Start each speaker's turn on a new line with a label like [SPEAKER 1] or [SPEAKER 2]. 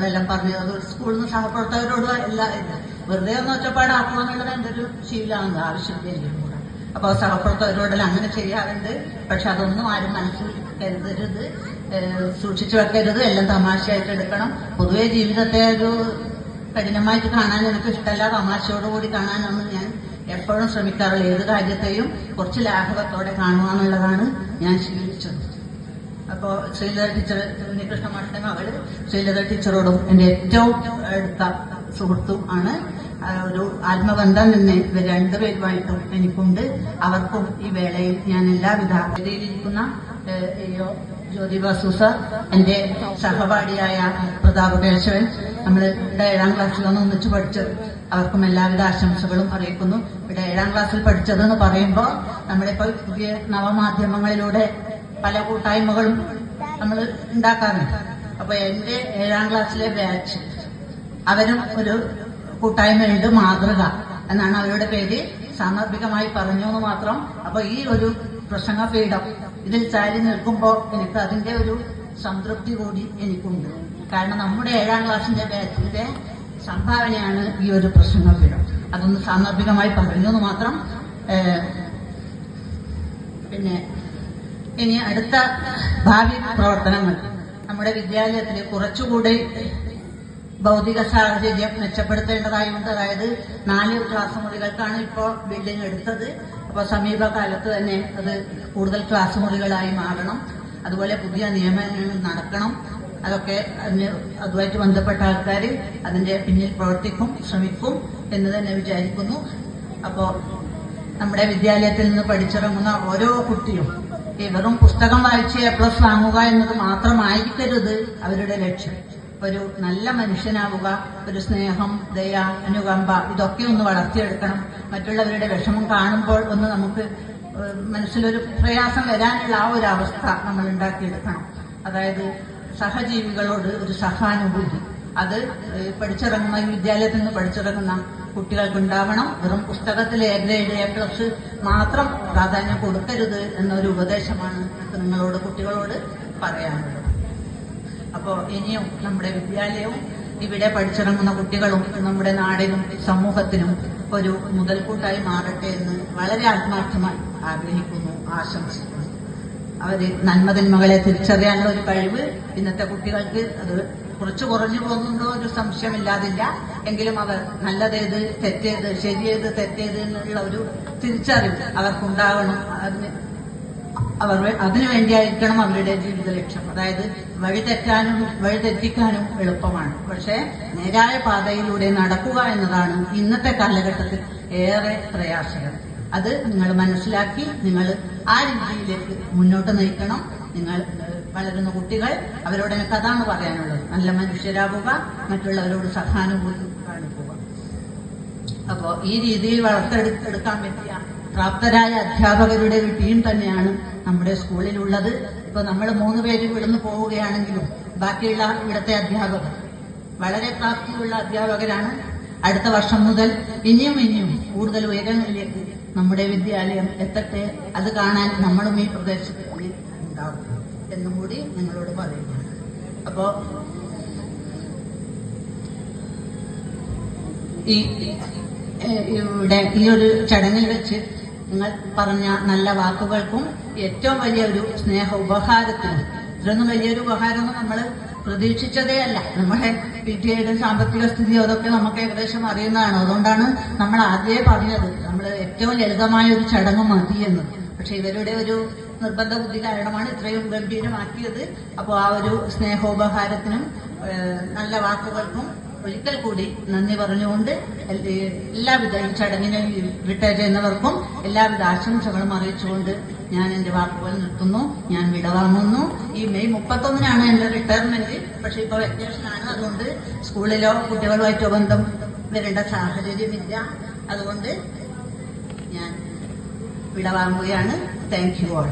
[SPEAKER 1] അവരോടെല്ലാം പറഞ്ഞു. അത് സ്കൂളിൽ നിന്ന് സഹപ്രവർത്തകരോട് എല്ലാം വെറുതെ ഒന്ന് ഒറ്റപ്പാടാക്കുക എന്നുള്ളത് എൻ്റെ ഒരു ശീലമാണ്, ആവശ്യമില്ല കൂടെ. അപ്പോൾ സഹപ്രവർത്തകരോടെല്ലാം അങ്ങനെ ചെയ്യാറുണ്ട്. പക്ഷെ അതൊന്നും ആരും മനസ്സിൽ കരുതരുത്, സൂക്ഷിച്ചു വെക്കരുത്, എല്ലാം തമാശയായിട്ട് എടുക്കണം. പൊതുവെ ജീവിതത്തെ ഒരു കഠിനമായിട്ട് കാണാൻ എനിക്ക് ഇഷ്ടമല്ല, തമാശയോടുകൂടി കാണാനാണ് ഞാൻ എപ്പോഴും ശ്രമിക്കാറുള്ളത്. ഏത് കാര്യത്തെയും കുറച്ച് ലാഘവത്തോടെ കാണുക എന്നുള്ളതാണ് ഞാൻ ശീലിച്ചത്. അപ്പോൾ ശ്രീലത ടീച്ചർ, ഉണ്ണികൃഷ്ണ മാഷിന്റെ മകള് ശ്രീലത ടീച്ചറോടും എൻ്റെ ഏറ്റവും അടുത്ത സുഹൃത്തും ആണ്. ഒരു ആത്മബന്ധം തന്നെ ഇവർ രണ്ടുപേരുമായിട്ടും എനിക്കുണ്ട്. അവർക്കും ഈ വേളയിൽ ഞാൻ എല്ലാവിധ വേദിയിലിരിക്കുന്ന ജ്യോതിബ സൂസർ, എന്റെ സഹപാഠിയായ പ്രതാപ് കേശവൻ, നമ്മൾ ഇവിടെ 7ാം ക്ലാസ്സിലൊന്ന് ഒന്നിച്ചു പഠിച്ചത്, അവർക്കും എല്ലാവിധ ആശംസകളും അറിയിക്കുന്നു. ഇവിടെ 7ാം ക്ലാസ്സിൽ പഠിച്ചതെന്ന് പറയുമ്പോൾ നമ്മളിപ്പോൾ പുതിയ നവമാധ്യമങ്ങളിലൂടെ പല കൂട്ടായ്മകളും നമ്മൾ ഉണ്ടാക്കാറുണ്ട്. അപ്പൊ എന്റെ 7ാം ക്ലാസ്സിലെ ബാച്ച് അവരും ഒരു കൂട്ടായ്മയുണ്ട്, മാതൃക എന്നാണ് അവരുടെ പേര്. സാന്ദർഭികമായി പറഞ്ഞു എന്ന് മാത്രം. അപ്പൊ ഈ ഒരു പ്രസംഗപീഠം ഇതിൽ ചാരി നിൽക്കുമ്പോൾ എനിക്ക് അതിന്റെ ഒരു സംതൃപ്തി കൂടി എനിക്കുണ്ട്. കാരണം നമ്മുടെ 7ാം ക്ലാസ്സിന്റെ ബാച്ചിന്റെ സംഭാവനയാണ് ഈ ഒരു പ്രസംഗപീഠം. അതൊന്ന് സാന്ദർഭികമായി പറഞ്ഞു എന്ന് മാത്രം. പിന്നെ ഇനി അടുത്ത ഭാവി പ്രവർത്തനങ്ങൾ, നമ്മുടെ വിദ്യാലയത്തിൽ കുറച്ചുകൂടി ഭൗതിക സാഹചര്യം മെച്ചപ്പെടുത്തേണ്ടതായുണ്ട്. അതായത് 4 ക്ലാസ് മുറികൾക്കാണ് ഇപ്പോൾ ബിൽഡിംഗ് എടുത്തത്. അപ്പോൾ സമീപകാലത്ത് തന്നെ അത് കൂടുതൽ ക്ലാസ് മുറികളായി മാറണം. അതുപോലെ പുതിയ നിയമനങ്ങൾ നടക്കണം. അതൊക്കെ അതുമായിട്ട് ബന്ധപ്പെട്ട ആൾക്കാർ അതിന്റെ പിന്നിൽ പ്രവർത്തിക്കും, ശ്രമിക്കും എന്ന് തന്നെ വിചാരിക്കുന്നു. അപ്പോൾ നമ്മുടെ വിദ്യാലയത്തിൽ നിന്ന് പഠിച്ചിറങ്ങുന്ന ഓരോ കുട്ടിയും ഈ വെറും പുസ്തകം വായിച്ച് A+ വാങ്ങുക എന്നത് മാത്രമായിരിക്കരുത് അവരുടെ ലക്ഷ്യം. ഒരു നല്ല മനുഷ്യനാവുക, ഒരു സ്നേഹം, ദയ, അനുകമ്പ, ഇതൊക്കെ ഒന്ന് വളർത്തിയെടുക്കണം. മറ്റുള്ളവരുടെ വിഷമം കാണുമ്പോൾ ഒന്ന് നമുക്ക് മനസ്സിലൊരു പ്രയാസം വരാനുള്ള ആ ഒരു അവസ്ഥ നമ്മൾ ഉണ്ടാക്കിയെടുക്കണം. അതായത് സഹജീവികളോട് ഒരു സഹാനുഭൂതി, അത് പഠിച്ചിറങ്ങുന്ന ഈ വിദ്യാലയത്തിൽ നിന്ന് പഠിച്ചിറങ്ങുന്ന കുട്ടികൾക്ക് ഉണ്ടാവണം. വെറും പുസ്തകത്തിൽ A ഗ്രേഡ് A+ മാത്രം പ്രാധാന്യം കൊടുക്കരുത് എന്നൊരു ഉപദേശമാണ് എനിക്ക് നിങ്ങളോട്, കുട്ടികളോട് പറയാനുള്ളത്. അപ്പോൾ ഇനിയും നമ്മുടെ വിദ്യാലയവും ഇവിടെ പഠിച്ചിറങ്ങുന്ന കുട്ടികളും നമ്മുടെ നാടിനും സമൂഹത്തിനും ഒരു മുതൽക്കൂട്ടായി മാറട്ടെ എന്ന് വളരെ ആത്മാർത്ഥമായി ആഗ്രഹിക്കുന്നു, ആശംസിക്കുന്നു. അവര് നന്മതിന്മകളെ തിരിച്ചറിയാനുള്ള ഒരു കഴിവ് ഇന്നത്തെ കുട്ടികൾക്ക് അത് കുറച്ച് കുറഞ്ഞു പോകുന്നുണ്ടോ ഒരു സംശയമില്ലാതില്ല. എങ്കിലും അവർ നല്ലതേത്, തെറ്റേത്, ശരിയേത്, തെറ്റേത് എന്നുള്ള ഒരു തിരിച്ചറിവ് അവർക്കുണ്ടാകണം. അതിനു വേണ്ടിയായിരിക്കണം അവരുടെ ജീവിത ലക്ഷ്യം. അതായത് വഴിതെറ്റിക്കാനും എളുപ്പമാണ്, പക്ഷെ നേരായ പാതയിലൂടെ നടക്കുക എന്നതാണ് ഇന്നത്തെ കാലഘട്ടത്തിൽ ഏറെ പ്രയാസകരം. അത് നിങ്ങൾ മനസ്സിലാക്കി നിങ്ങൾ ആ രീതിയിലേക്ക് മുന്നോട്ട് നയിക്കണം. നിങ്ങൾ വളരുന്ന കുട്ടികൾ, അവരോട് എനിക്ക് അതാണ് പറയാനുള്ളത്. നല്ല മനുഷ്യരാവുക, മറ്റുള്ളവരോട് സഹാനുഭൂതി കാണിക്കുക. അപ്പോൾ ഈ രീതിയിൽ വളർത്തെടുക്കാൻ പറ്റിയ പ്രാപ്തരായ അധ്യാപകരുടെ ഒരു ടീം തന്നെയാണ് നമ്മുടെ സ്കൂളിലുള്ളത്. ഇപ്പൊ നമ്മൾ 3 പേര് ഇവിടുന്ന് പോവുകയാണെങ്കിലും ബാക്കിയുള്ള ഇവിടുത്തെ അധ്യാപകർ വളരെ പ്രാപ്തിയുള്ള അധ്യാപകരാണ്. അടുത്ത വർഷം മുതൽ ഇനിയും കൂടുതൽ ഉയരങ്ങളിലേക്ക് നമ്മുടെ വിദ്യാലയം എത്തട്ടെ. അത് കാണാൻ നമ്മളും ഈ പ്രദേശത്ത് ഉണ്ടാവും എന്നും കൂടി നിങ്ങളോട് പറയുന്നു. അപ്പോ ഇവിടെ ഈ ഒരു ചടങ്ങിൽ വെച്ച് നിങ്ങൾ പറഞ്ഞ നല്ല വാക്കുകൾക്കും ഏറ്റവും വലിയ ഒരു സ്നേഹ ഉപഹാരത്തിനും, ഇതൊന്നും വലിയൊരു ഉപഹാരമൊന്നും നമ്മൾ പ്രതീക്ഷിച്ചതേ അല്ല. നമ്മുടെ PTA സാമ്പത്തിക സ്ഥിതി അതൊക്കെ നമുക്ക് ഏകദേശം അറിയുന്നതാണ്. അതുകൊണ്ടാണ് നമ്മൾ ആദ്യമേ പറഞ്ഞത് നമ്മൾ ഏറ്റവും ലളിതമായ ഒരു ചടങ്ങ് മതിയെന്ന്. പക്ഷെ ഇവരുടെ ഒരു നിർബന്ധ ബുദ്ധി കാരണമാണ് ഇത്രയും ഗംഭീരമാക്കിയത്. അപ്പോൾ ആ ഒരു സ്നേഹോപഹാരത്തിനും നല്ല വാക്കുകൾക്കും ഒരിക്കൽ കൂടി നന്ദി പറഞ്ഞുകൊണ്ട് എല്ലാവിധ ഈ ചടങ്ങിനെ റിട്ടയർ ചെയ്യുന്നവർക്കും എല്ലാവിധ ആശംസകളും അറിയിച്ചുകൊണ്ട് ഞാൻ എന്റെ വാക്കുകൾ നിർത്തുന്നു. ഞാൻ വിടവാങ്ങുന്നു. ഈ മെയ് 31-നാണ് എന്റെ റിട്ടയർമെന്റ്. പക്ഷെ ഇപ്പൊ വെക്കേഷനാണ്, അതുകൊണ്ട് സ്കൂളിലോ കുട്ടികളുമായിട്ടോ ബന്ധം വരേണ്ട സാഹചര്യമില്ല. അതുകൊണ്ട് ഞാൻ വിടവാങ്ങുകയാണ്. Thank you all.